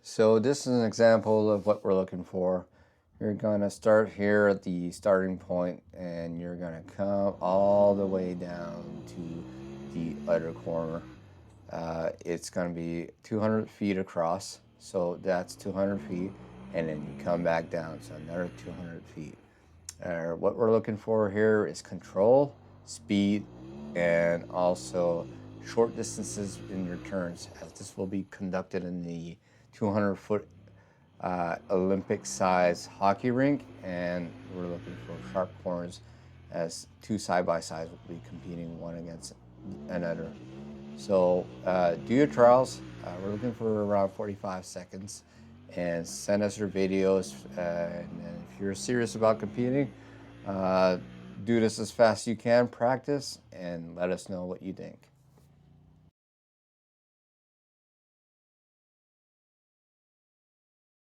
So this is an example of what we're looking for. You're going to start here at the starting point and you're going to come all the way down to the other corner. It's going to be 200 feet across, so that's 200 feet, and then you come back down, so another 200 feet. What we're looking for here is control, speed, and also short distances in your turns, as this will be conducted in the 200-foot Olympic size hockey rink, and we're looking for sharp corners as two side-by-sides will be competing one against another. So do your trials. We're looking for around 45 seconds, and send us your videos, and if you're serious about competing, do this as fast as you can, practice, and let us know what you think.